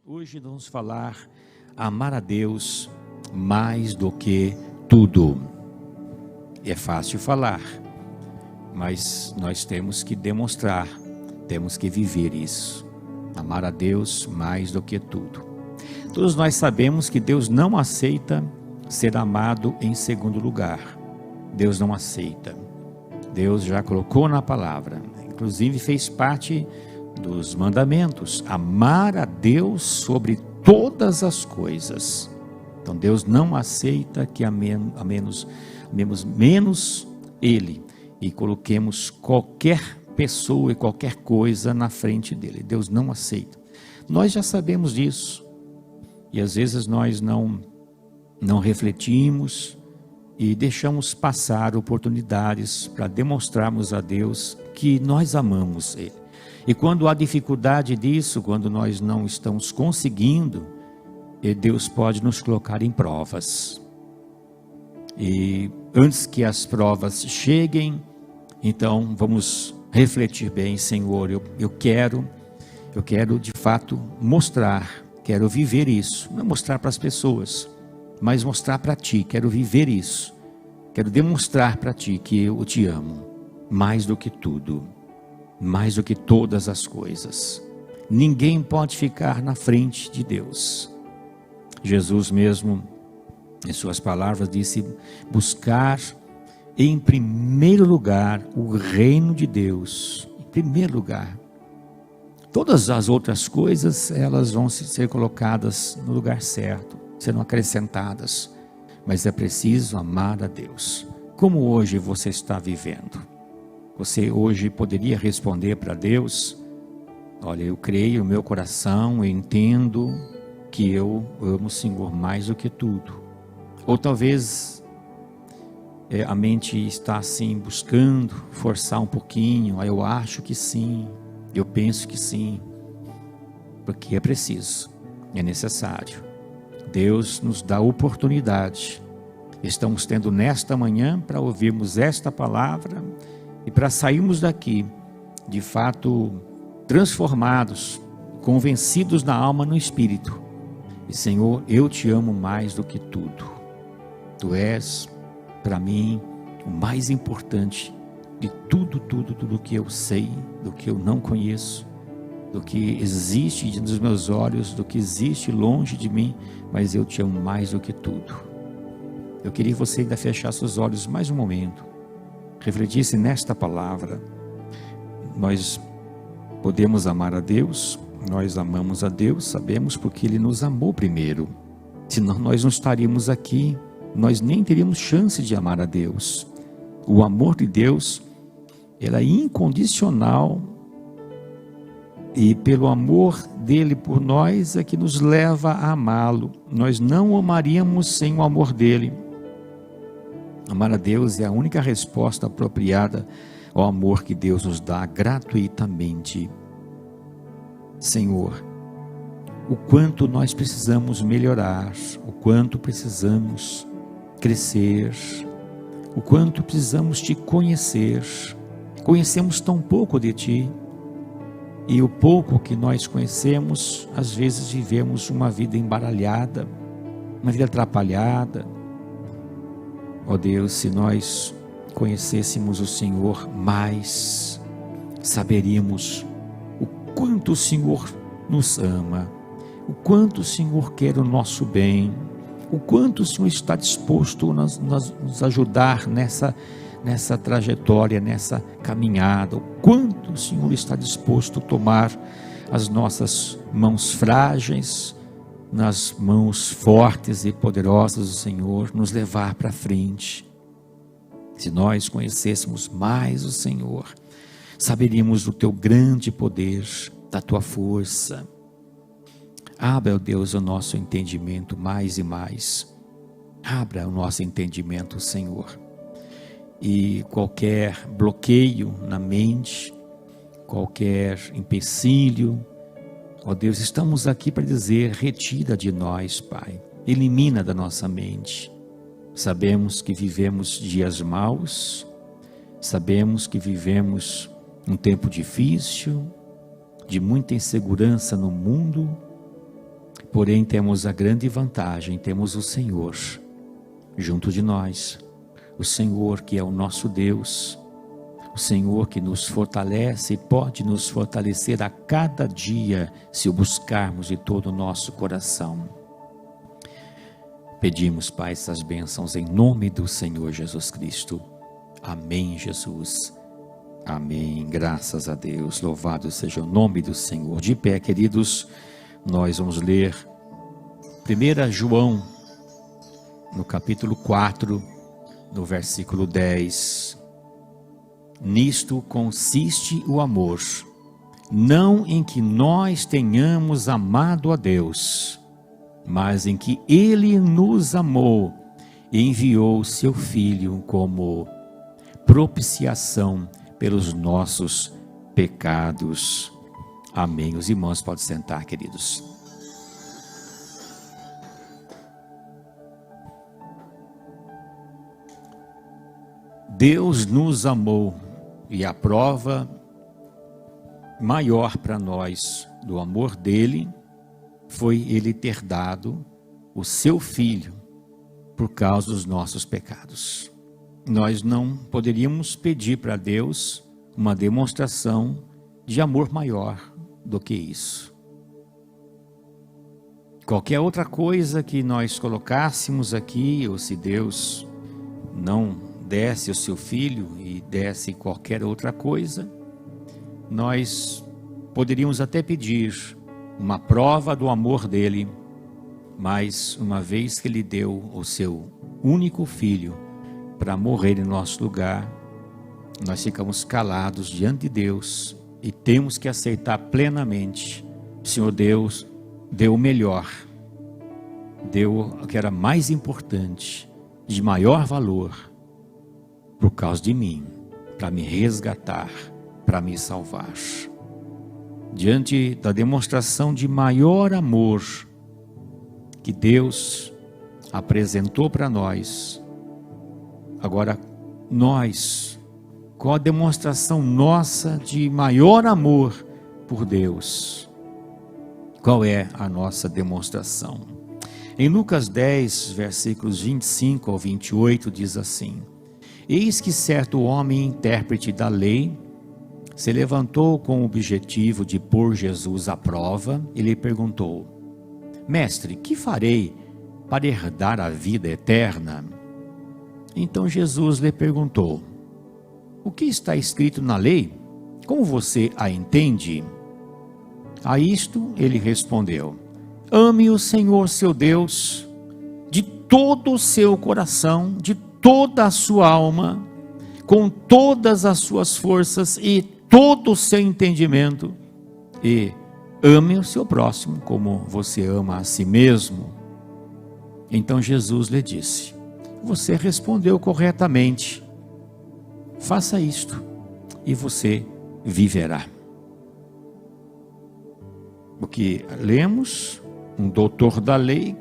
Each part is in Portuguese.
Hoje vamos falar amar a Deus mais do que tudo. É fácil falar, mas nós temos que demonstrar, temos que viver isso. Amar a Deus mais do que tudo. Todos nós sabemos que Deus não aceita ser amado em segundo lugar. Deus não aceita. Deus já colocou na palavra, inclusive fez parte dos mandamentos, amar a Deus sobre todas as coisas. Então Deus não aceita que amemos menos Ele e coloquemos qualquer pessoa e qualquer coisa na frente dele. Deus não aceita. Nós já sabemos disso e às vezes nós não refletimos e deixamos passar oportunidades para demonstrarmos a Deus que nós amamos Ele. E quando há dificuldade disso, quando nós não estamos conseguindo, Deus pode nos colocar em provas. E antes que as provas cheguem, então vamos refletir bem, Senhor, eu quero de fato mostrar, quero viver isso, não mostrar para as pessoas, mas mostrar para Ti, quero viver isso, quero demonstrar para Ti que eu Te amo, mais do que tudo. Mais do que todas as coisas. Ninguém pode ficar na frente de Deus. Jesus mesmo, em suas palavras, disse: buscar em primeiro lugar o reino de Deus. Em primeiro lugar. Todas as outras coisas, elas vão ser colocadas no lugar certo, serão acrescentadas. Mas é preciso amar a Deus. Como hoje você está vivendo? Você hoje poderia responder para Deus: olha, eu creio no meu coração, eu entendo que eu amo o Senhor mais do que tudo. Ou talvez a mente está assim buscando forçar um pouquinho, eu acho que sim, eu penso que sim, porque é preciso, é necessário. Deus nos dá oportunidade. Estamos tendo nesta manhã para ouvirmos esta palavra e para sairmos daqui, de fato, transformados, convencidos na alma e no espírito. E Senhor, eu Te amo mais do que tudo. Tu és, para mim, o mais importante de tudo que eu sei, do que eu não conheço, do que existe diante dos meus olhos, do que existe longe de mim, mas eu Te amo mais do que tudo. Eu queria que você ainda fechasse os olhos mais um momento, refletisse nesta palavra. Nós podemos amar a Deus, nós amamos a Deus, sabemos porque Ele nos amou primeiro. Senão nós não estaríamos aqui, nós nem teríamos chance de amar a Deus. O amor de Deus, ele é incondicional, e pelo amor dele por nós é que nos leva a amá-lo. Nós não o amaríamos sem o amor dele. Amar a Deus é a única resposta apropriada ao amor que Deus nos dá gratuitamente. Senhor, o quanto nós precisamos melhorar, o quanto precisamos crescer, o quanto precisamos Te conhecer. Conhecemos tão pouco de Ti, e o pouco que nós conhecemos, às vezes vivemos uma vida embaralhada, uma vida atrapalhada. Ó Deus, se nós conhecêssemos o Senhor mais, saberíamos o quanto o Senhor nos ama, o quanto o Senhor quer o nosso bem, o quanto o Senhor está disposto a nos ajudar nessa trajetória, nessa caminhada, o quanto o Senhor está disposto a tomar as nossas mãos frágeis nas mãos fortes e poderosas do Senhor, nos levar para frente. Se nós conhecêssemos mais o Senhor, saberíamos do Teu grande poder, da Tua força. Abra, ó Deus, o nosso entendimento mais e mais. Abra o nosso entendimento, Senhor. E qualquer bloqueio na mente, qualquer empecilho, ó Deus, estamos aqui para dizer: retira de nós, Pai, elimina da nossa mente. Sabemos que vivemos dias maus, sabemos que vivemos um tempo difícil, de muita insegurança no mundo, Porém, temos a grande vantagem, temos o Senhor junto de nós, o Senhor que é o nosso Deus, o Senhor que nos fortalece e pode nos fortalecer a cada dia, se o buscarmos de todo o nosso coração. Pedimos, Pai, essas bênçãos em nome do Senhor Jesus Cristo. Amém, Jesus. Amém. Graças a Deus. Louvado seja o nome do Senhor. De pé, queridos, nós vamos ler 1 João, no capítulo 4, no versículo 10. Nisto consiste o amor, não em que nós tenhamos amado a Deus, mas em que Ele nos amou e enviou o seu Filho como propiciação pelos nossos pecados. Amém. Os irmãos podem sentar, queridos. Deus nos amou, e a prova maior para nós do amor dele foi ele ter dado o seu Filho por causa dos nossos pecados. Nós não poderíamos pedir para Deus uma demonstração de amor maior do que isso. Qualquer outra coisa que nós colocássemos aqui, ou se Deus não desse o seu Filho e desse qualquer outra coisa, nós poderíamos até pedir uma prova do amor dele, mas uma vez que ele deu o seu único Filho para morrer em nosso lugar, nós ficamos calados diante de Deus e temos que aceitar plenamente: o Senhor Deus deu o melhor, deu o que era mais importante, de maior valor, por causa de mim, para me resgatar, para me salvar. Diante da demonstração de maior amor que Deus apresentou para nós, agora nós, qual a demonstração nossa de maior amor por Deus? Qual é a nossa demonstração? Em Lucas 10, versículos 25 ao 28, diz assim: Eis que certo homem, intérprete da lei, se levantou com o objetivo de pôr Jesus à prova e lhe perguntou: Mestre, que farei para herdar a vida eterna? Então Jesus lhe perguntou: O que está escrito na lei? Como você a entende? A isto ele respondeu: Ame o Senhor seu Deus de todo o seu coração, de toda a sua alma, com todas as suas forças e todo o seu entendimento, e ame o seu próximo como você ama a si mesmo. Então Jesus lhe disse: Você respondeu corretamente, faça isto e você viverá. O que lemos, um doutor da lei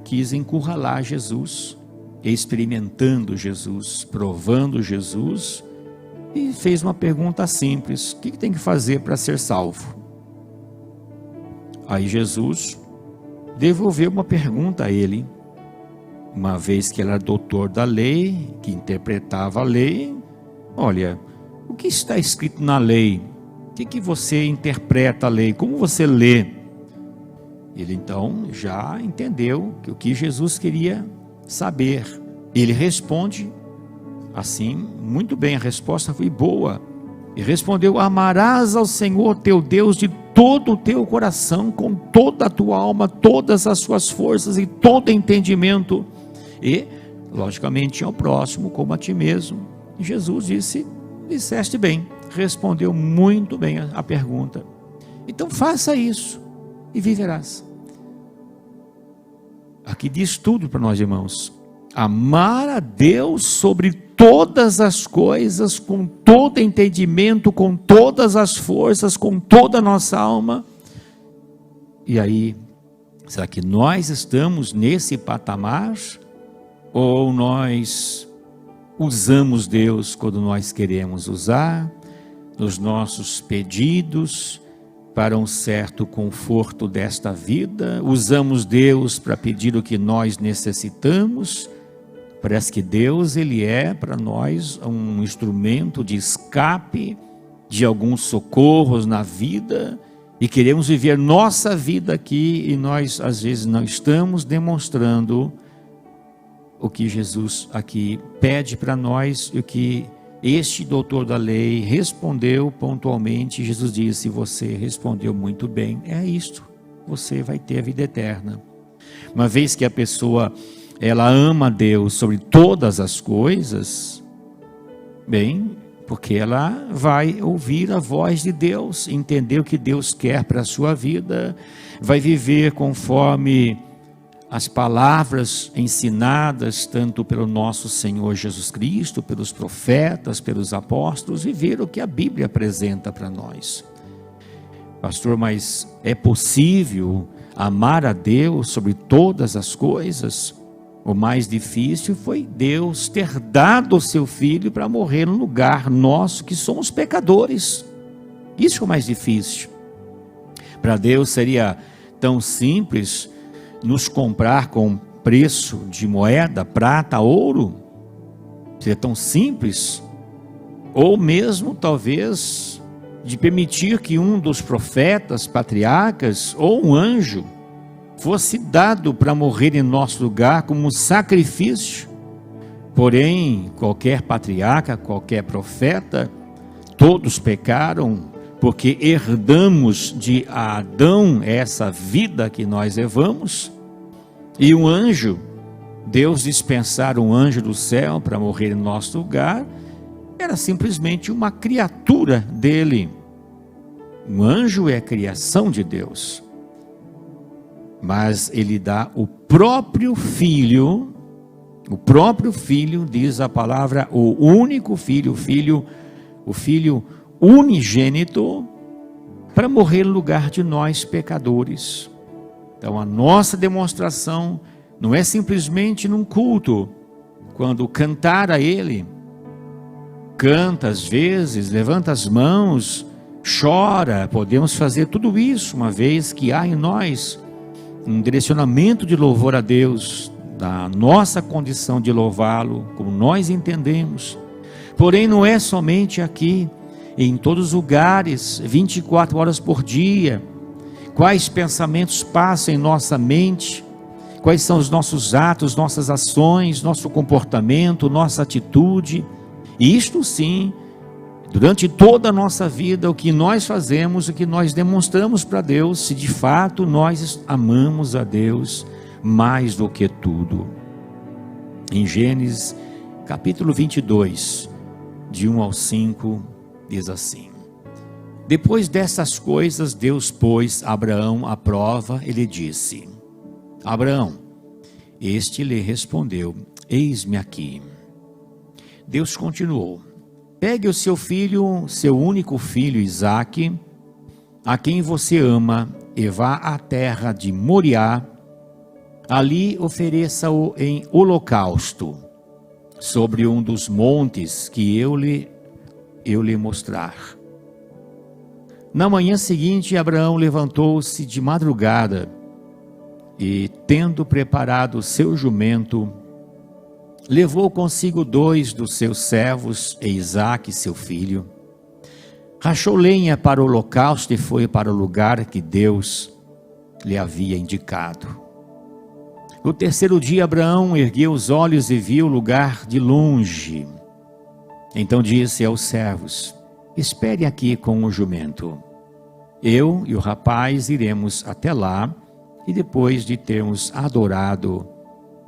quis encurralar Jesus, experimentando Jesus, provando Jesus, e fez uma pergunta simples: o que tem que fazer para ser salvo? Aí Jesus devolveu uma pergunta a ele, uma vez que ele era doutor da lei, que interpretava a lei. Olha, o que está escrito na lei? O que você interpreta a lei? Como você lê? Ele então já entendeu o que Jesus queria saber. Ele responde assim, muito bem, a resposta foi boa. E respondeu: Amarás ao Senhor teu Deus de todo o teu coração, com toda a tua alma, todas as suas forças e todo entendimento, e logicamente ao próximo como a ti mesmo. E Jesus disse: disseste bem, respondeu muito bem a pergunta. Então faça isso e viverás. Aqui diz tudo para nós, irmãos: amar a Deus sobre todas as coisas, com todo entendimento, com todas as forças, com toda a nossa alma. E aí, será que nós estamos nesse patamar? Ou nós usamos Deus quando nós queremos usar, nos nossos pedidos, para um certo conforto desta vida, usamos Deus para pedir o que nós necessitamos. Parece que Deus, Ele é para nós um instrumento de escape de alguns socorros na vida, e queremos viver nossa vida aqui, e nós às vezes não estamos demonstrando o que Jesus aqui pede para nós, e o que este doutor da lei respondeu pontualmente. Jesus disse: você respondeu muito bem, é isto, você vai ter a vida eterna. Uma vez que a pessoa, ela ama a Deus sobre todas as coisas, bem, porque ela vai ouvir a voz de Deus, entender o que Deus quer para a sua vida, vai viver conforme as palavras ensinadas tanto pelo nosso Senhor Jesus Cristo, pelos profetas, pelos apóstolos, viver o que a Bíblia apresenta para nós. Pastor, mas é possível amar a Deus sobre todas as coisas? O mais difícil foi Deus ter dado o seu Filho para morrer no lugar nosso, que somos pecadores. Isso é o mais difícil. Para Deus seria tão simples nos comprar com preço de moeda, prata, ouro? Seria tão simples? Ou mesmo talvez de permitir que um dos profetas, patriarcas, ou um anjo fosse dado para morrer em nosso lugar como sacrifício. Porém, qualquer patriarca, qualquer profeta, todos pecaram, porque herdamos de Adão essa vida que nós levamos. E um anjo, Deus dispensar um anjo do céu para morrer em nosso lugar, era simplesmente uma criatura dele. Um anjo é criação de Deus, mas ele dá o próprio Filho, diz a palavra, o único Filho, o Filho unigênito, para morrer no lugar de nós pecadores. Então a nossa demonstração não é simplesmente num culto, quando cantar a Ele, canta às vezes, levanta as mãos, chora. Podemos fazer tudo isso, uma vez que há em nós um direcionamento de louvor a Deus, da nossa condição de louvá-lo, como nós entendemos. Porém não é somente aqui, em todos os lugares, 24 horas por dia. Quais pensamentos passam em nossa mente, quais são os nossos atos, nossas ações, nosso comportamento, nossa atitude. E isto sim, durante toda a nossa vida, o que nós fazemos, o que nós demonstramos para Deus, se de fato nós amamos a Deus mais do que tudo. Em Gênesis capítulo 22, de 1 ao 5, diz assim: depois dessas coisas, Deus pôs Abraão à prova e lhe disse: Abraão. Este lhe respondeu: eis-me aqui. Deus continuou: pegue o seu filho, seu único filho Isaque, a quem você ama, e vá à terra de Moriá. Ali ofereça-o em holocausto, sobre um dos montes que eu lhe mostrar. Na manhã seguinte, Abraão levantou-se de madrugada e, tendo preparado o seu jumento, levou consigo 2 dos seus servos e Isaque, seu filho. Rachou lenha para o holocausto e foi para o lugar que Deus lhe havia indicado. No terceiro dia, Abraão ergueu os olhos e viu o lugar de longe. Então disse aos servos: espere aqui com o jumento. Eu e o rapaz iremos até lá, e depois de termos adorado,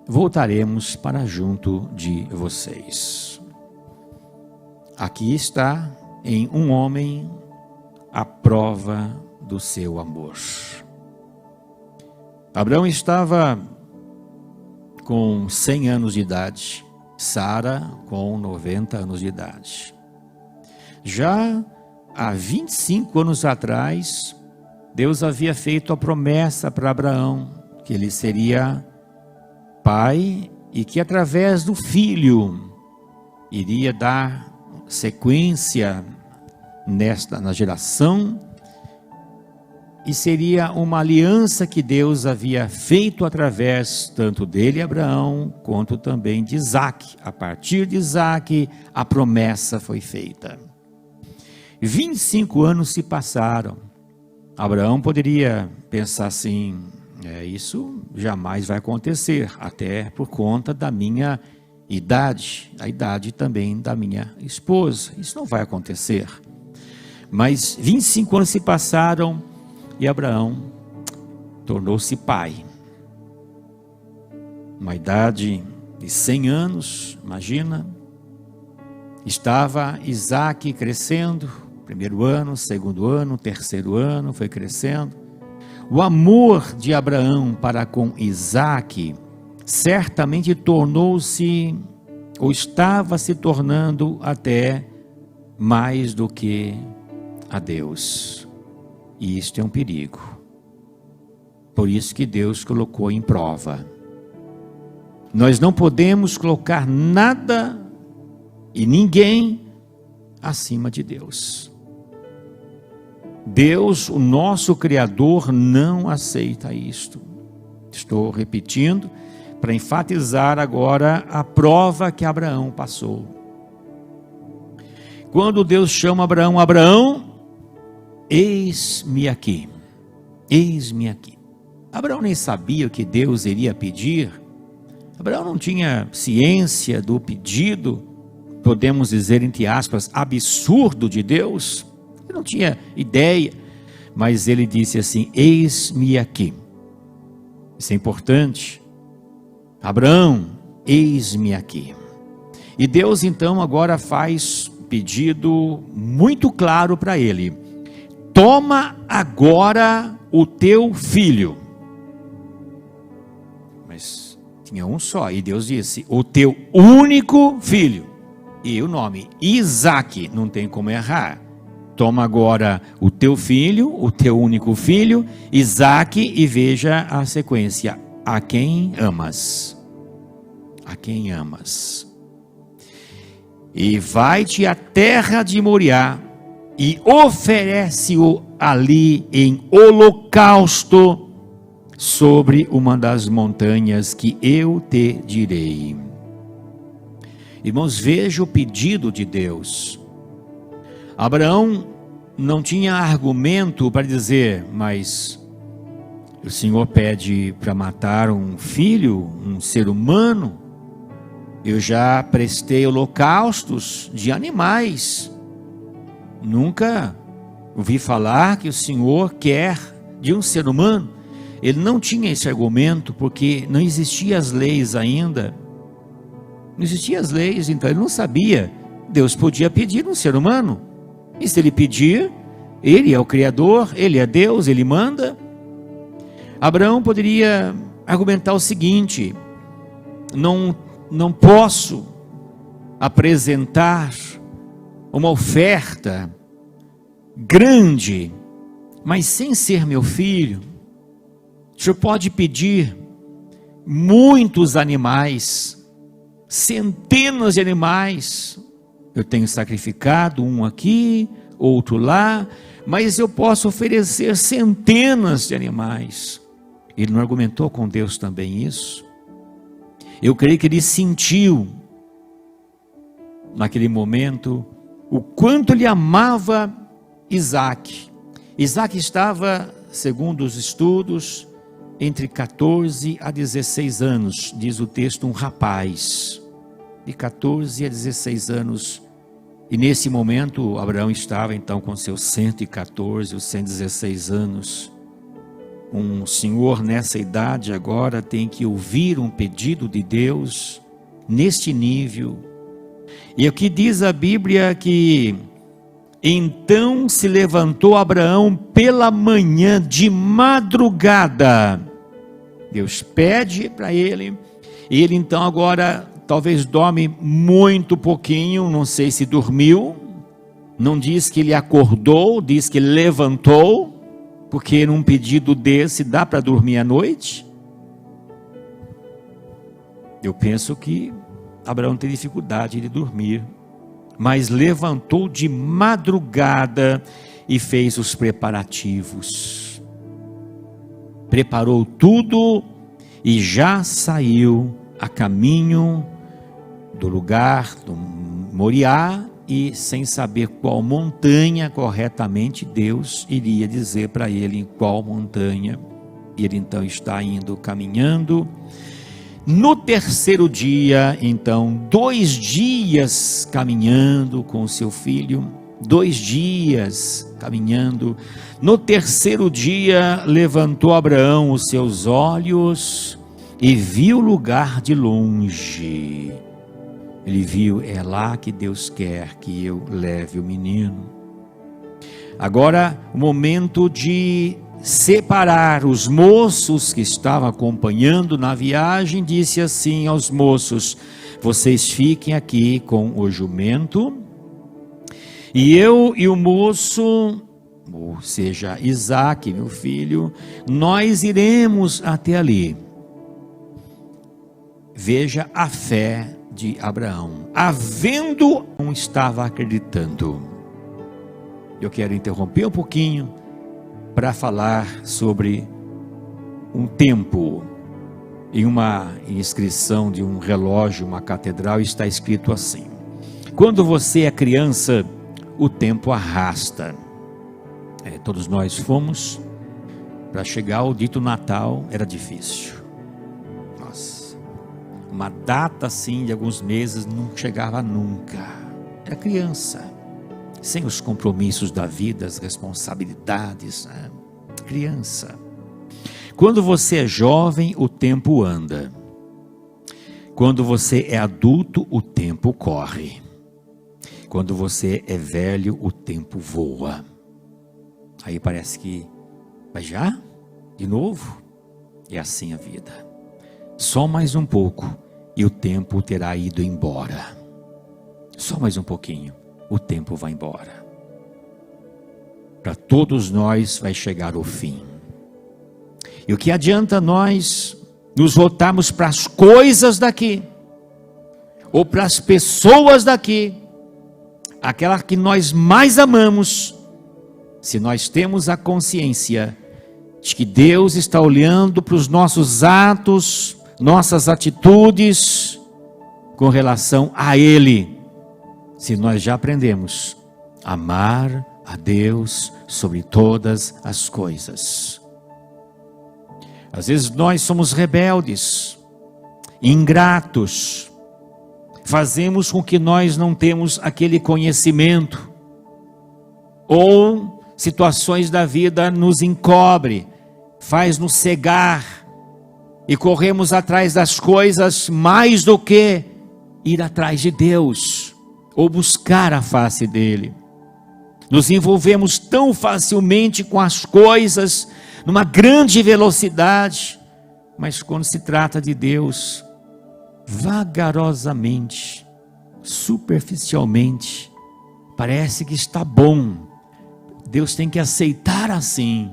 voltaremos para junto de vocês. Aqui está em um homem a prova do seu amor. Abraão estava com 100 anos de idade, Sara com 90 anos de idade. Já há 25 anos atrás, Deus havia feito a promessa para Abraão, que ele seria pai e que através do filho iria dar sequência na geração e seria uma aliança que Deus havia feito através tanto dele, Abraão, quanto também de Isaque. A partir de Isaque, a promessa foi feita. 25 anos se passaram. Abraão poderia pensar assim, isso jamais vai acontecer, até por conta da minha idade, a idade também da minha esposa. Isso não vai acontecer. Mas 25 anos se passaram e Abraão tornou-se pai. Uma idade de 100 anos, imagina. Estava Isaque crescendo, primeiro ano, segundo ano, terceiro ano, foi crescendo. O amor de Abraão para com Isaque certamente tornou-se, ou estava se tornando até mais do que a Deus. E isto é um perigo. Por isso que Deus colocou em prova. Nós não podemos colocar nada e ninguém acima de Deus. Deus, o nosso Criador, não aceita isto. Estou repetindo para enfatizar agora a prova que Abraão passou. Quando Deus chama Abraão, Abraão, eis-me aqui, eis-me aqui. Abraão nem sabia o que Deus iria pedir. Abraão não tinha ciência do pedido, podemos dizer entre aspas, absurdo de Deus. Ele não tinha ideia, mas ele disse assim, eis-me aqui. Isso é importante. Abraão, eis-me aqui. E Deus então agora faz pedido muito claro para ele. Toma agora o teu filho. Mas tinha um só, e Deus disse, o teu único filho. E o nome, Isaque, não tem como errar. Toma agora o teu filho, o teu único filho, Isaque, e veja a sequência. A quem amas. A quem amas. E vai-te à terra de Moriá, e oferece-o ali em holocausto sobre uma das montanhas que eu te direi. Irmãos, veja o pedido de Deus. Abraão não tinha argumento para dizer, mas o Senhor pede para matar um filho, um ser humano. Eu já prestei holocaustos de animais. Nunca ouvi falar que o Senhor quer de um ser humano. Ele não tinha esse argumento porque não existiam as leis ainda. Não existiam as leis, então ele não sabia. Deus podia pedir um ser humano. E se ele pedir, ele é o Criador, ele é Deus, ele manda. Abraão poderia argumentar o seguinte: não posso apresentar uma oferta grande, mas sem ser meu filho. O Senhor pode pedir muitos animais, centenas de animais. Eu tenho sacrificado um aqui, outro lá, mas eu posso oferecer centenas de animais. Ele não argumentou com Deus também isso? Eu creio que ele sentiu, naquele momento, o quanto ele amava Isaque. Isaque estava, segundo os estudos, entre 14 a 16 anos, diz o texto, um rapaz, de 14 a 16 anos, e nesse momento Abraão estava então com seus 114 ou 116 anos, um senhor nessa idade agora tem que ouvir um pedido de Deus, neste nível, e o que diz a Bíblia que, então se levantou Abraão pela manhã de madrugada, Deus pede para ele, e ele então agora talvez dorme muito pouquinho, não sei se dormiu, não diz que ele acordou, diz que ele levantou, porque num pedido desse dá para dormir à noite? Eu penso que Abraão tem dificuldade de dormir, mas levantou de madrugada e fez os preparativos. preparou tudo e já saiu a caminho do lugar do Moriá, e sem saber qual montanha corretamente, Deus iria dizer para ele em qual montanha. Ele então está indo, caminhando. No terceiro dia, então, 2 dias caminhando com seu filho, 2 dias caminhando. No terceiro dia, levantou Abraão os seus olhos e viu o lugar de longe. Ele viu, é lá que Deus quer que eu leve o menino. Agora, o momento de separar os moços que estavam acompanhando na viagem, disse assim aos moços: vocês fiquem aqui com o jumento, e eu e o moço, ou seja, Isaque, meu filho, nós iremos até ali. Veja a fé de Abraão, havendo, não estava acreditando. Eu quero interromper um pouquinho para falar sobre um tempo. Em uma inscrição de um relógio, uma catedral, está escrito assim: quando você é criança, o tempo arrasta. Todos nós fomos, para chegar ao dito Natal era difícil. Nossa, uma data assim de alguns meses não chegava nunca. Era criança, sem os compromissos da vida, as responsabilidades, criança. Quando você é jovem, o tempo anda. Quando você é adulto, o tempo corre. Quando você é velho, o tempo voa. Aí parece que, mas já? De novo? É assim a vida. Só mais um pouco e o tempo terá ido embora. Só mais um pouquinho, o tempo vai embora. Para todos nós vai chegar o fim. E o que adianta nós nos voltarmos para as coisas daqui, ou para as pessoas daqui, aquela que nós mais amamos, se nós temos a consciência de que Deus está olhando para os nossos atos, nossas atitudes, com relação a Ele, se nós já aprendemos a amar a Deus sobre todas as coisas. Às vezes nós somos rebeldes, ingratos, fazemos com que nós não temos aquele conhecimento, ou situações da vida nos encobre, faz-nos cegar, e corremos atrás das coisas mais do que ir atrás de Deus, ou buscar a face dEle. Nos envolvemos tão facilmente com as coisas, numa grande velocidade, mas quando se trata de Deus, vagarosamente, superficialmente, parece que está bom. Deus tem que aceitar assim.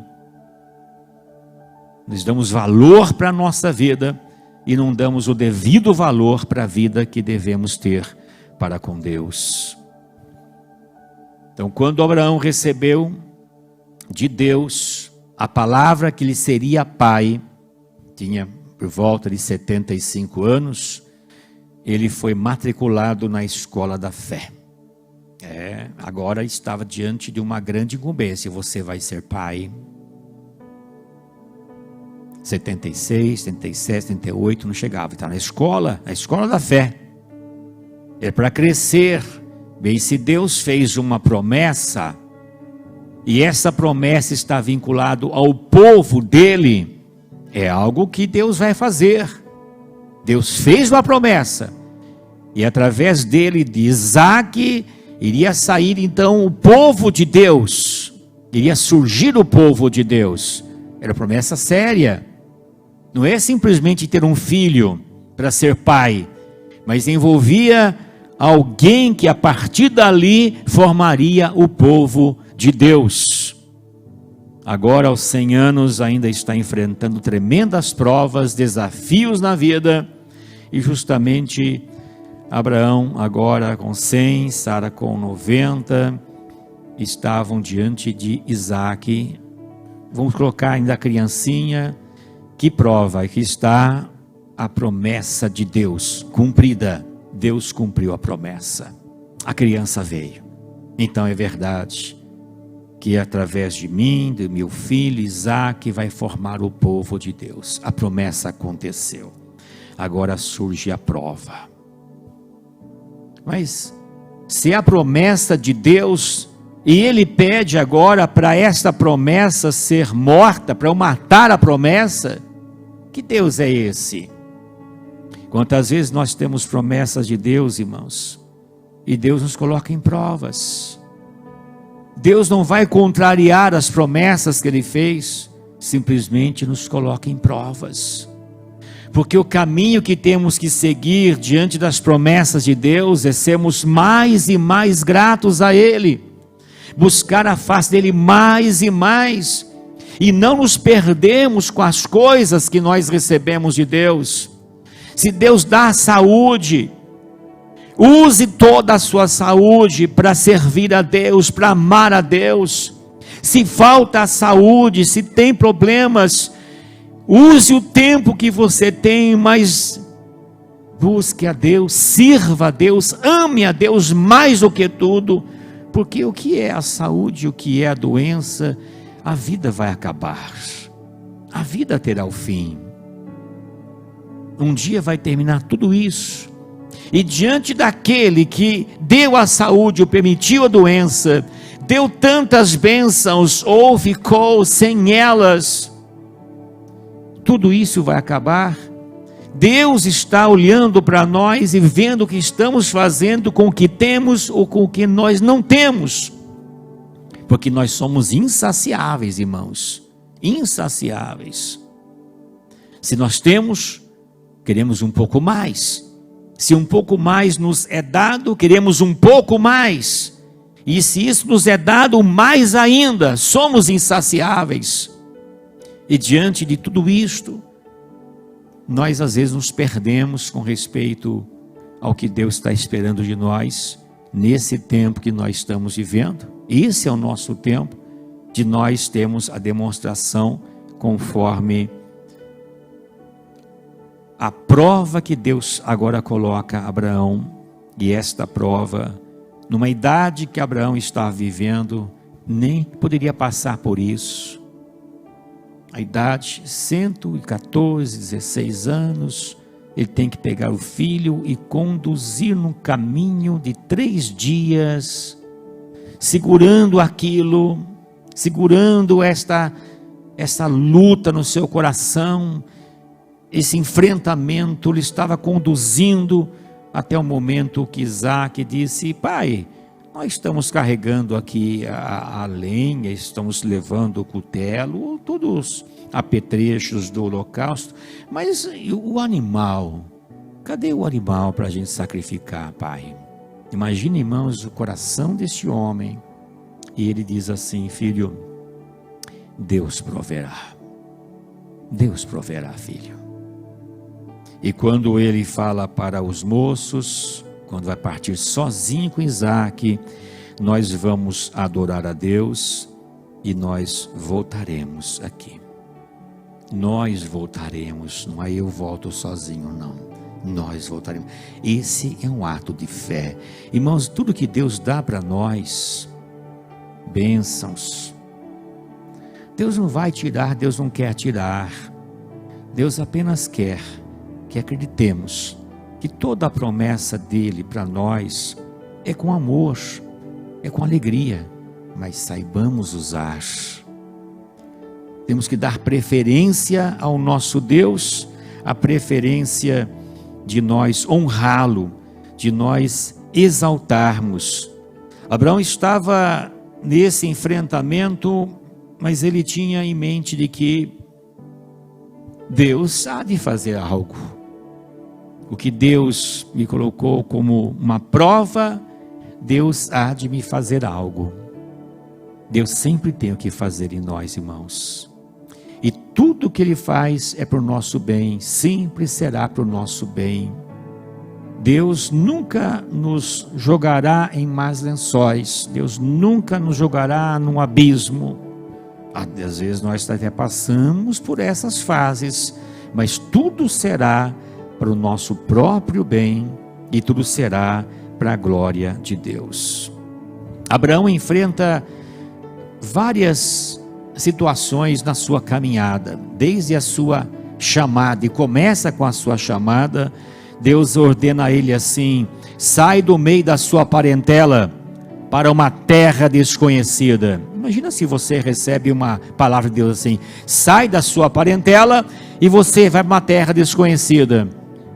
Nós damos valor para a nossa vida e não damos o devido valor para a vida que devemos ter para com Deus. Então, quando Abraão recebeu de Deus a palavra que lhe seria pai, tinha por volta de 75 anos, ele foi matriculado na escola da fé. Agora estava diante de uma grande incumbência: você vai ser pai. 76, 77, 78, não chegava, está na escola da fé. É para crescer. Bem, se Deus fez uma promessa, e essa promessa está vinculada ao povo dele, é algo que Deus vai fazer. Deus fez uma promessa, e através dele, de Isaque, iria sair então o povo de Deus, iria surgir o povo de Deus. Era promessa séria. Não é simplesmente ter um filho para ser pai, mas envolvia alguém que a partir dali formaria o povo de Deus. Agora aos 100 anos ainda está enfrentando tremendas provas, desafios na vida, e justamente Abraão agora com 100, Sara com 90, estavam diante de Isaque. Vamos colocar ainda a criancinha, Que prova? Aqui está a promessa de Deus cumprida. Deus cumpriu a promessa. A criança veio. Então é verdade que através de mim, do meu filho Isaque, vai formar o povo de Deus. A promessa aconteceu. Agora surge a prova. Mas se a promessa de Deus, e ele pede agora para esta promessa ser morta, para eu matar a promessa, que Deus é esse? Quantas vezes nós temos promessas de Deus, irmãos, e Deus nos coloca em provas. Deus não vai contrariar as promessas que Ele fez, simplesmente nos coloca em provas. Porque o caminho que temos que seguir diante das promessas de Deus é sermos mais e mais gratos a Ele, buscar a face dEle mais e mais, e não nos perdermos com as coisas que nós recebemos de Deus. Se Deus dá saúde, use toda a sua saúde para servir a Deus, para amar a Deus. Se falta a saúde, se tem problemas, use o tempo que você tem, mas busque a Deus, sirva a Deus, ame a Deus mais do que tudo, porque o que é a saúde, o que é a doença, a vida vai acabar, a vida terá o fim. Um dia vai terminar tudo isso, e diante daquele que deu a saúde, ou permitiu a doença, deu tantas bênçãos, ou ficou sem elas, tudo isso vai acabar. Deus está olhando para nós e vendo o que estamos fazendo com o que temos ou com o que nós não temos, porque nós somos insaciáveis, irmãos, insaciáveis. Se nós temos, queremos um pouco mais. Se um pouco mais nos é dado, queremos um pouco mais. E se isso nos é dado, mais ainda, somos insaciáveis. E diante de tudo isto, nós às vezes nos perdemos com respeito ao que Deus está esperando de nós, nesse tempo que nós estamos vivendo. Esse é o nosso tempo, de nós termos a demonstração conforme a prova que Deus agora coloca a Abraão. E esta prova, numa idade que Abraão estava vivendo, nem poderia passar por isso. A idade, 114, 16 anos, ele tem que pegar o filho e conduzir num caminho de 3 dias, segurando aquilo, segurando esta luta no seu coração, esse enfrentamento. Ele estava conduzindo até o momento que Isaque disse: pai, nós estamos carregando aqui a lenha, estamos levando o cutelo, todos os apetrechos do holocausto, mas o animal, cadê o animal para a gente sacrificar, pai? Imagine, irmãos, o coração desse homem. E ele diz assim: filho, Deus proverá. Deus proverá, filho. E quando ele fala para os moços, quando vai partir sozinho com Isaque, nós vamos adorar a Deus e nós voltaremos aqui. Nós voltaremos, não é eu volto sozinho, não. Nós voltaremos. Esse é um ato de fé. Irmãos, tudo que Deus dá para nós, bênçãos, Deus não vai tirar, Deus não quer tirar. Deus apenas quer que acreditemos que toda a promessa dele para nós é com amor, é com alegria, mas saibamos usar. Temos que dar preferência ao nosso Deus, a preferência de nós honrá-lo, de nós exaltarmos. Abraão estava nesse enfrentamento, mas ele tinha em mente de que Deus há de fazer algo. O que Deus me colocou como uma prova, Deus há de me fazer algo. Deus sempre tem o que fazer em nós, irmãos. E tudo que Ele faz é para o nosso bem, sempre será para o nosso bem. Deus nunca nos jogará em más lençóis. Deus nunca nos jogará num abismo. Às vezes nós até passamos por essas fases, mas tudo será para o nosso próprio bem e tudo será para a glória de Deus. Abraão enfrenta várias situações na sua caminhada, desde a sua chamada, e começa com a sua chamada. Deus ordena a ele assim: sai do meio da sua parentela para uma terra desconhecida. Imagina se você recebe uma palavra de Deus assim: sai da sua parentela e você vai para uma terra desconhecida.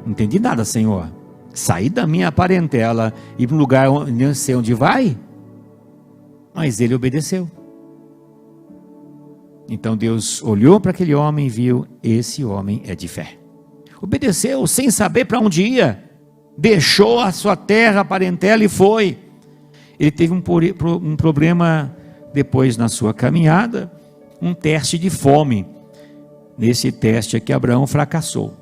Não entendi nada, Senhor. Sair da minha parentela e ir para um lugar onde não sei onde vai? Mas ele obedeceu. Então Deus olhou para aquele homem e viu: esse homem é de fé. Obedeceu sem saber para onde ia, deixou a sua terra, a parentela e foi. Ele teve um problema depois na sua caminhada, um teste de fome. Nesse teste aqui Abraão fracassou,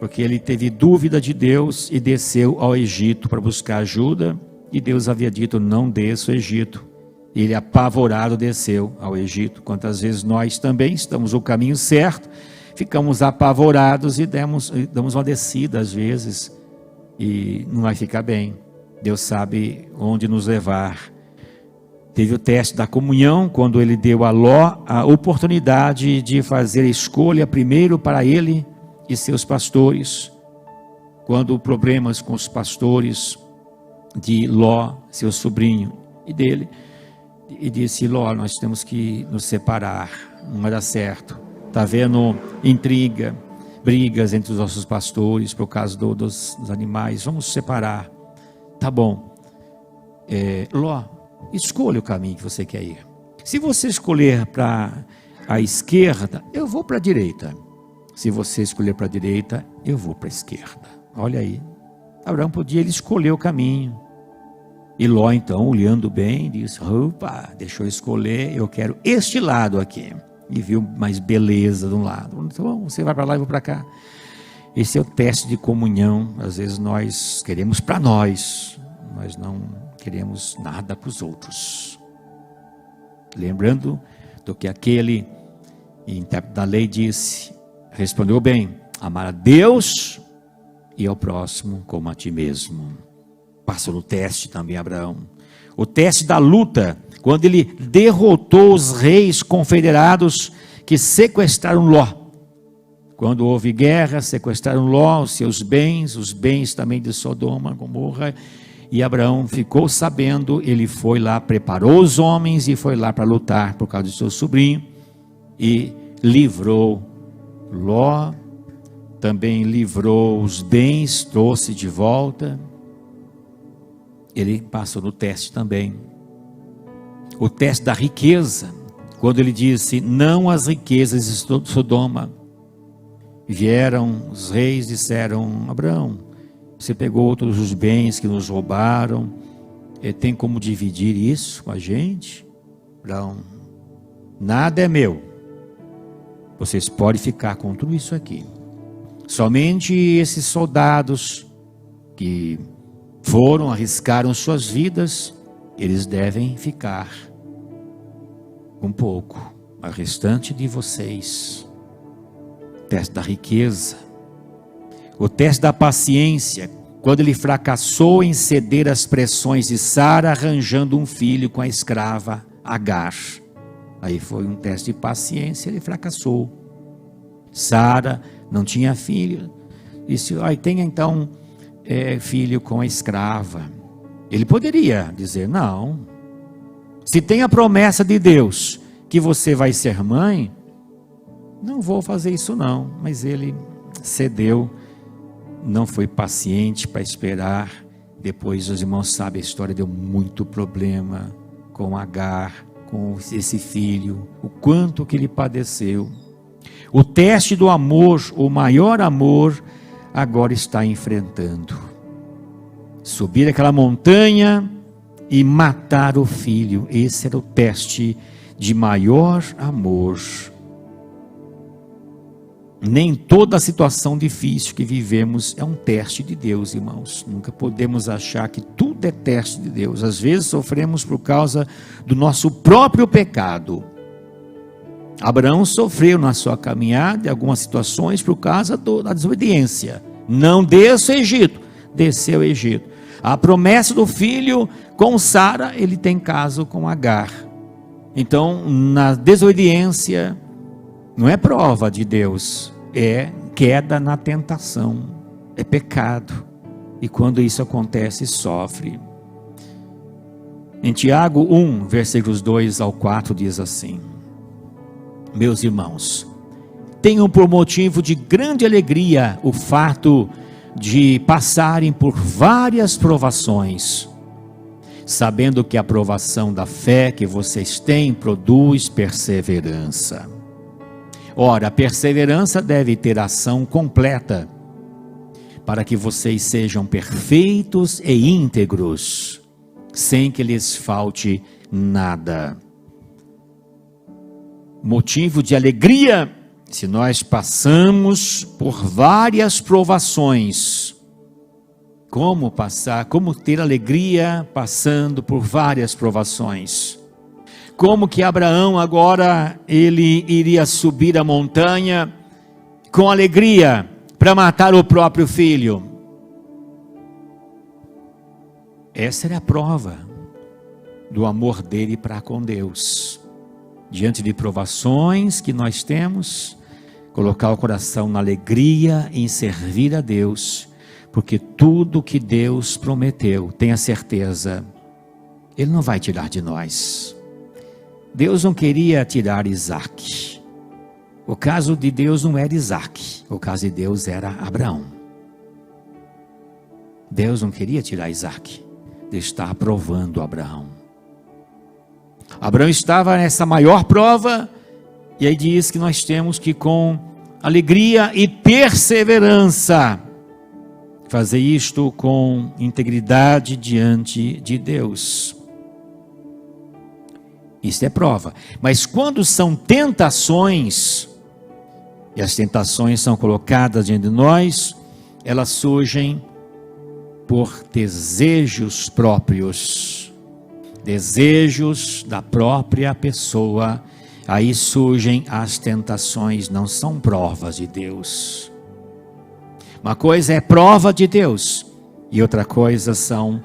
porque ele teve dúvida de Deus e desceu ao Egito para buscar ajuda, e Deus havia dito: não desça ao Egito. Ele, apavorado, desceu ao Egito. Quantas vezes nós também estamos no caminho certo, ficamos apavorados e damos uma descida às vezes, e não vai ficar bem. Deus sabe onde nos levar. Teve o teste da comunhão, quando ele deu a Ló a oportunidade de fazer a escolha primeiro para ele e seus pastores. Quando problemas com os pastores de Ló, seu sobrinho, e dele, e disse: Ló, nós temos que nos separar, não vai dar certo. Está havendo intriga, brigas entre os nossos pastores por causa dos animais, vamos separar. Tá bom, Ló, escolha o caminho que você quer ir. Se você escolher para a esquerda, eu vou para a direita. Se você escolher para a direita, eu vou para a esquerda. Olha aí, Abraão ele escolheu o caminho. E Ló então, olhando bem, disse: opa, deixa eu escolher, eu quero este lado aqui. E viu mais beleza de um lado. Então você vai para lá e eu vou para cá. Esse é o teste de comunhão. Às vezes nós queremos para nós não queremos nada para os outros. Lembrando do que aquele intérprete da lei disse, respondeu bem: amar a Deus e ao próximo como a ti mesmo. Passou no teste também Abraão. O teste da luta, quando ele derrotou os reis confederados que sequestraram Ló. Quando houve guerra, sequestraram Ló, os seus bens, os bens também de Sodoma, Gomorra. E Abraão ficou sabendo, ele foi lá, preparou os homens e foi lá para lutar por causa do seu sobrinho. E livrou Ló, também livrou os bens, trouxe de volta. Ele passou no teste também. O teste da riqueza, quando ele disse: não as riquezas de Sodoma. Vieram os reis, disseram: Abraão, você pegou todos os bens que nos roubaram, tem como dividir isso com a gente? Abraão: nada é meu, vocês podem ficar com tudo isso aqui. Somente esses soldados que foram, arriscaram suas vidas, eles devem ficar um pouco, a restante de vocês. Teste da riqueza. O teste da paciência, quando ele fracassou em ceder às pressões de Sara, arranjando um filho com a escrava Agar. Aí foi um teste de paciência, ele fracassou. Sara não tinha filho, disse: tenha então filho com a escrava. Ele poderia dizer: não, se tem a promessa de Deus que você vai ser mãe, não vou fazer isso não. Mas ele cedeu, não foi paciente para esperar. Depois os irmãos sabem a história, deu muito problema com Agar, com esse filho, o quanto que ele padeceu. O teste do amor, o maior amor, agora está enfrentando. Subir aquela montanha e matar o filho. Esse era o teste de maior amor. Nem toda situação difícil que vivemos é um teste de Deus, irmãos. Nunca podemos achar que tudo é teste de Deus. Às vezes sofremos por causa do nosso próprio pecado. Abraão sofreu na sua caminhada em algumas situações por causa da desobediência. Não desça ao Egito, desceu ao Egito. A promessa do filho com Sara, ele tem caso com Agar. Então, na desobediência, não é prova de Deus, é queda na tentação, é pecado. E quando isso acontece, sofre. Em Tiago 1, versículos 2 ao 4, diz assim: meus irmãos, tenham por motivo de grande alegria o fato de passarem por várias provações, sabendo que a provação da fé que vocês têm produz perseverança. Ora, a perseverança deve ter ação completa, para que vocês sejam perfeitos e íntegros, sem que lhes falte nada. Motivo de alegria, se nós passamos por várias provações. Como passar, como ter alegria passando por várias provações? Como que Abraão agora, ele iria subir a montanha com alegria para matar o próprio filho? Essa era a prova do amor dele para com Deus. Diante de provações que nós temos, colocar o coração na alegria em servir a Deus, porque tudo que Deus prometeu, tenha certeza, Ele não vai tirar de nós. Deus não queria tirar Isaac. O caso de Deus não era Isaac, o caso de Deus era Abraão. Deus não queria tirar Isaac, Deus está aprovando Abraão. Abraão estava nessa maior prova, e aí diz que nós temos que com alegria e perseverança, fazer isto com integridade diante de Deus. Isso é prova. Mas quando são tentações, e as tentações são colocadas diante de nós, elas surgem por desejos próprios, desejos da própria pessoa. Aí surgem as tentações, não são provas de Deus. Uma coisa é prova de Deus, e outra coisa são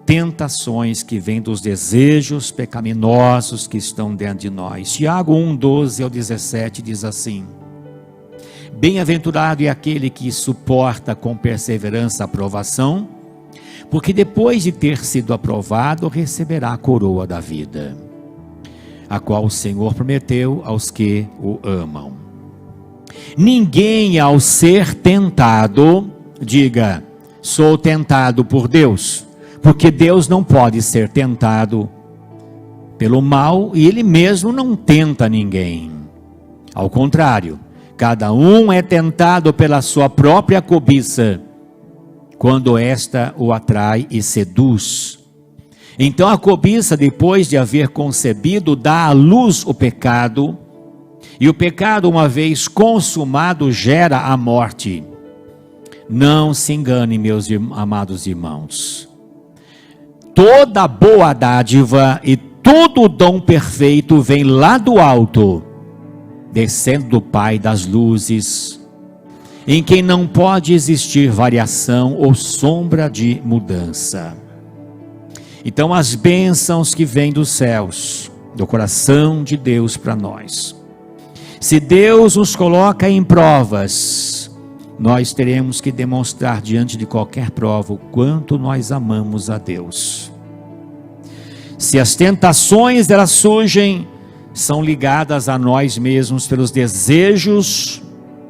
tentações que vêm dos desejos pecaminosos que estão dentro de nós. Tiago 1, 12 ao 17 diz assim: bem-aventurado é aquele que suporta com perseverança a provação, porque depois de ter sido aprovado, receberá a coroa da vida, a qual o Senhor prometeu aos que o amam. Ninguém, ao ser tentado, diga, sou tentado por Deus, porque Deus não pode ser tentado pelo mal, e Ele mesmo não tenta ninguém. Ao contrário, cada um é tentado pela sua própria cobiça, quando esta o atrai e seduz. Então a cobiça, depois de haver concebido, dá à luz o pecado, e o pecado, uma vez consumado, gera a morte. Não se engane, meus amados irmãos, toda boa dádiva e todo dom perfeito vem lá do alto, descendo do Pai das luzes, em quem não pode existir variação ou sombra de mudança. Então as bênçãos que vêm dos céus, do coração de Deus para nós, se Deus nos coloca em provas, nós teremos que demonstrar diante de qualquer prova o quanto nós amamos a Deus. Se as tentações elas surgem, são ligadas a nós mesmos pelos desejos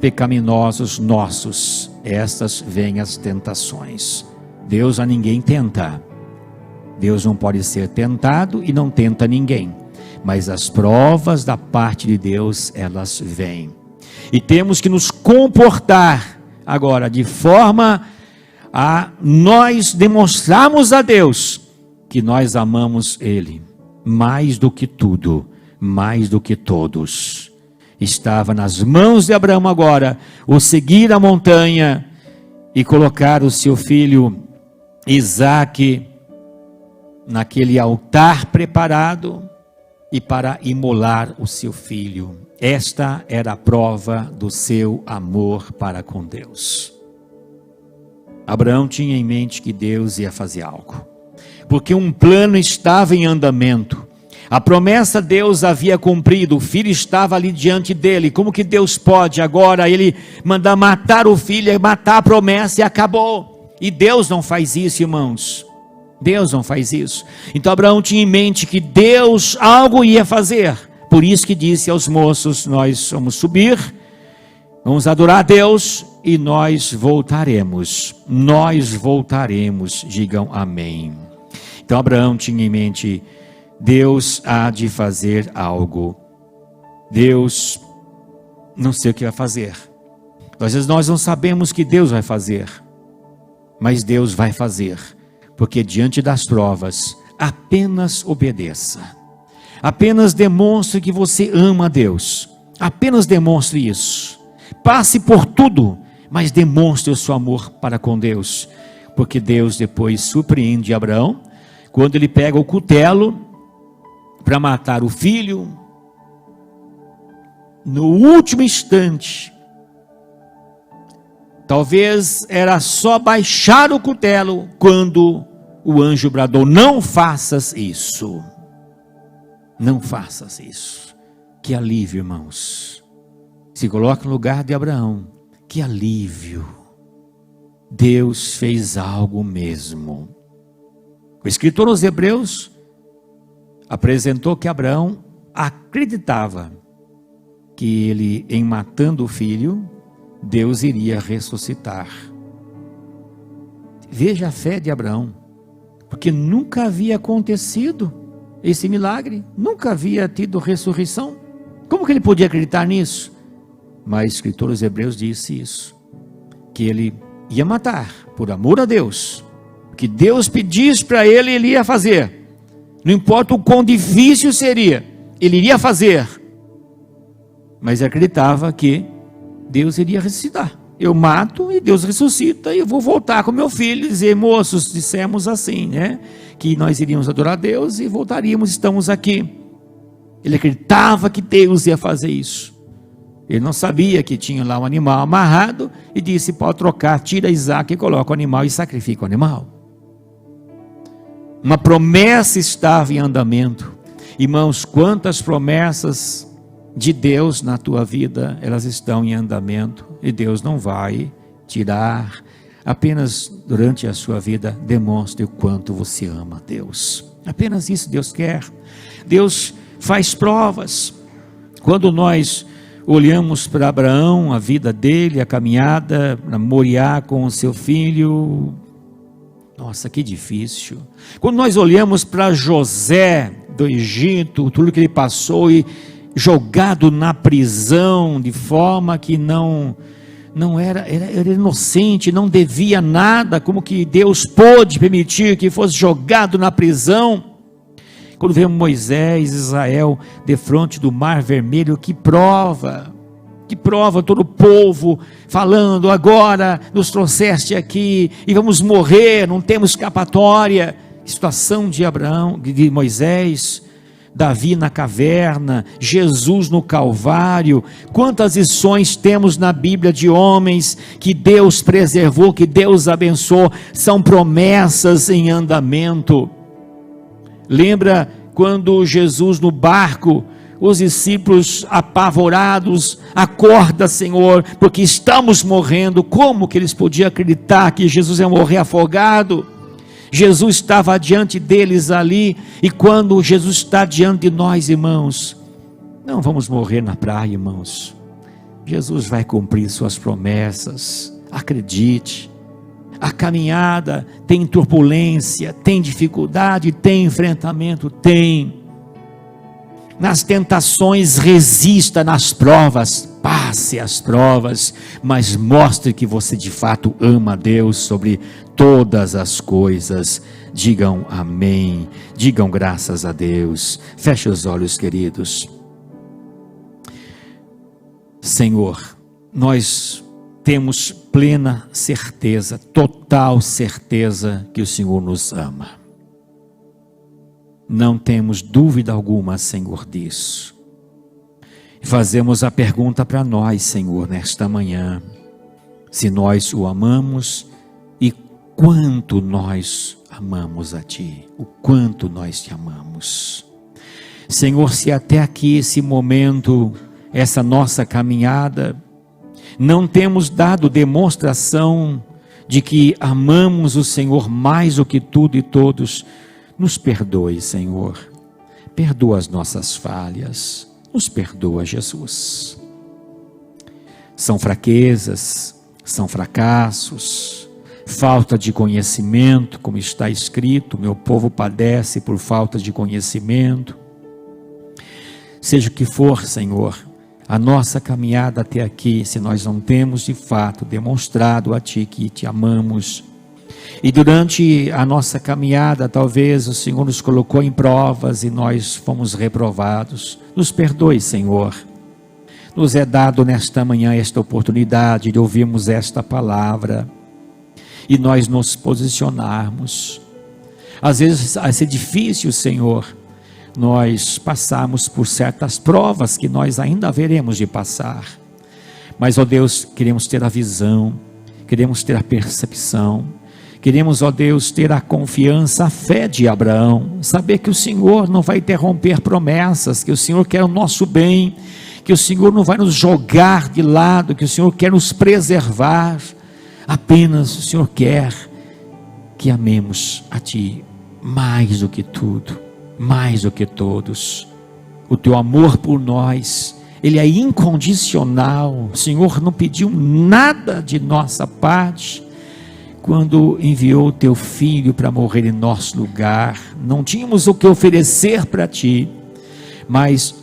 pecaminosos nossos, estas vêm as tentações. Deus a ninguém tenta. Deus não pode ser tentado e não tenta ninguém, mas as provas da parte de Deus, elas vêm, e temos que nos comportar agora de forma a nós demonstrarmos a Deus que nós amamos Ele, mais do que tudo, mais do que todos. Estava nas mãos de Abraão agora, o seguir a montanha e colocar o seu filho Isaque naquele altar preparado, e para imolar o seu filho. Esta era a prova do seu amor para com Deus. Abraão tinha em mente que Deus ia fazer algo, porque um plano estava em andamento. A promessa Deus havia cumprido, o filho estava ali diante dele. Como que Deus pode agora ele mandar matar o filho, matar a promessa e acabou? E Deus não faz isso, irmãos. Deus não faz isso. Então Abraão tinha em mente que Deus algo ia fazer. Por isso que disse aos moços: nós vamos subir, vamos adorar a Deus e nós voltaremos. Nós voltaremos, digam amém. Então Abraão tinha em mente: Deus há de fazer algo. Deus, não sei o que vai fazer. Às vezes nós não sabemos o que Deus vai fazer, mas Deus vai fazer, porque diante das provas, apenas obedeça. Apenas demonstre que você ama a Deus. Apenas demonstre isso. Passe por tudo, mas demonstre o seu amor para com Deus, porque Deus depois surpreende Abraão, quando ele pega o cutelo para matar o filho. No último instante, talvez era só baixar o cutelo, quando o anjo bradou: não faças isso. Não faças isso. Que alívio, irmãos. Se coloca no lugar de Abraão. Que alívio. Deus fez algo mesmo. O escritor aos Hebreus apresentou que Abraão acreditava que ele, em matando o filho, Deus iria ressuscitar. Veja a fé de Abraão, porque nunca havia acontecido esse milagre, nunca havia tido ressurreição. Como que ele podia acreditar nisso? Mas o escritor aos Hebreus disse isso, que ele ia matar por amor a Deus, que Deus pedisse para ele, ele ia fazer. Não importa o quão difícil seria, ele iria fazer. Mas acreditava que Deus iria ressuscitar. Eu mato e Deus ressuscita, e eu vou voltar com meu filho e dizer: moços, dissemos assim, né? Que nós iríamos adorar a Deus e voltaríamos, estamos aqui. Ele acreditava que Deus ia fazer isso. Ele não sabia que tinha lá um animal amarrado e disse: pode trocar, tira Isaac e coloca o animal e sacrifica o animal. Uma promessa estava em andamento. Irmãos, quantas promessas de Deus na tua vida, elas estão em andamento, e Deus não vai tirar. Apenas durante a sua vida, demonstre o quanto você ama a Deus. Apenas isso Deus quer. Deus faz provas. Quando nós olhamos para Abraão, a vida dele, a caminhada para Moriá com o seu filho, nossa, que difícil. Quando nós olhamos para José do Egito, tudo que ele passou, e jogado na prisão de forma que não era inocente, não devia nada, como que Deus pôde permitir que fosse jogado na prisão? Quando vemos Moisés, Israel, defronte do Mar Vermelho, que prova, todo o povo falando: agora nos trouxeste aqui e vamos morrer, não temos escapatória. Situação de Abraão, de Moisés, Davi na caverna, Jesus no Calvário. Quantas lições temos na Bíblia de homens que Deus preservou, que Deus abençoou. São promessas em andamento. Lembra quando Jesus no barco, os discípulos apavorados: acorda, Senhor, porque estamos morrendo. Como que eles podiam acreditar que Jesus ia morrer afogado? Jesus estava diante deles ali, e quando Jesus está diante de nós, irmãos, não vamos morrer na praia, irmãos. Jesus vai cumprir suas promessas, acredite. A caminhada tem turbulência, tem dificuldade, tem enfrentamento, tem. Nas tentações resista, nas provas passe as provas, mas mostre que você de fato ama a Deus sobre todas as coisas. Digam amém, digam graças a Deus. Feche os olhos, queridos. Senhor, nós temos plena certeza, total certeza que o Senhor nos ama. Não temos dúvida alguma, Senhor, disso. fazemos a pergunta para nós, Senhor, nesta manhã: se nós o amamos e quanto nós amamos a Ti, o quanto nós Te amamos. Senhor, se até aqui, esse momento, essa nossa caminhada, não temos dado demonstração de que amamos o Senhor mais do que tudo e todos, nos perdoe, Senhor. Perdoa as nossas falhas, nos perdoa, Jesus. São fraquezas, são fracassos, falta de conhecimento, como está escrito, meu povo padece por falta de conhecimento. Seja o que for, Senhor, a nossa caminhada até aqui, se nós não temos de fato demonstrado a Ti que Te amamos, e durante a nossa caminhada, talvez o Senhor nos colocou em provas e nós fomos reprovados, nos perdoe, Senhor. Nos é dado nesta manhã esta oportunidade de ouvirmos esta palavra e nós nos posicionarmos. Às vezes vai ser difícil, Senhor, nós passarmos por certas provas que nós ainda haveremos de passar, mas, ó Deus, queremos ter a visão, queremos ter a percepção, queremos, ó Deus, ter a confiança, a fé de Abraão, saber que o Senhor não vai interromper promessas, que o Senhor quer o nosso bem, que o Senhor não vai nos jogar de lado, que o Senhor quer nos preservar, apenas o Senhor quer que amemos a Ti mais do que tudo, mais do que todos. O Teu amor por nós, Ele é incondicional. O Senhor não pediu nada de nossa parte quando enviou o Teu Filho para morrer em nosso lugar. Não tínhamos o que oferecer para Ti, mas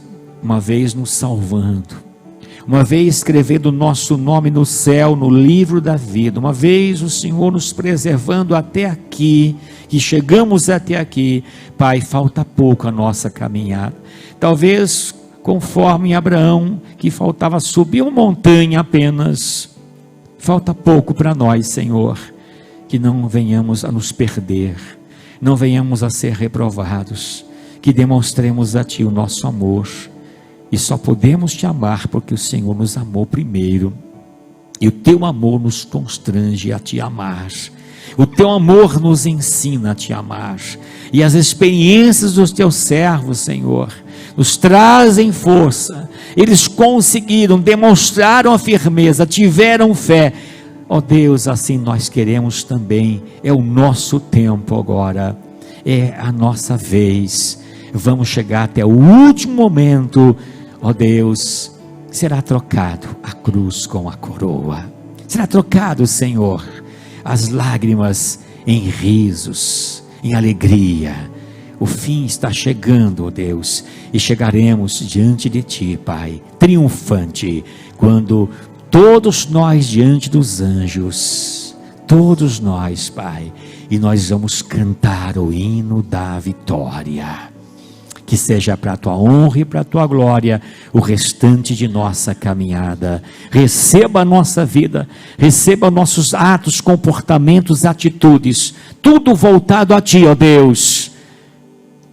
uma vez nos salvando, uma vez escrevendo o nosso nome no céu, no livro da vida, uma vez o Senhor nos preservando até aqui, que chegamos até aqui. Pai, falta pouco a nossa caminhada, talvez conforme Abraão, que faltava subir uma montanha apenas, falta pouco para nós, Senhor, que não venhamos a nos perder, não venhamos a ser reprovados, que demonstremos a Ti o nosso amor. E só podemos Te amar porque o Senhor nos amou primeiro. E o Teu amor nos constrange a Te amar. O Teu amor nos ensina a Te amar. E as experiências dos Teus servos, Senhor, nos trazem força. Eles conseguiram, demonstraram a firmeza, tiveram fé. Ó Deus, assim nós queremos também. É o nosso tempo agora. É a nossa vez. Vamos chegar até o último momento. Ó Deus, será trocado a cruz com a coroa, será trocado, Senhor, as lágrimas em risos, em alegria. O fim está chegando, ó Deus, e chegaremos diante de Ti, Pai, triunfante, quando todos nós diante dos anjos, todos nós, Pai, e nós vamos cantar o hino da vitória. Que seja para a Tua honra e para a Tua glória o restante de nossa caminhada. Receba a nossa vida, receba nossos atos, comportamentos, atitudes, tudo voltado a Ti, ó Deus,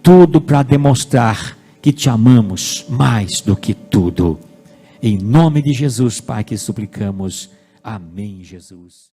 tudo para demonstrar que Te amamos mais do que tudo. Em nome de Jesus, Pai, que suplicamos. Amém, Jesus.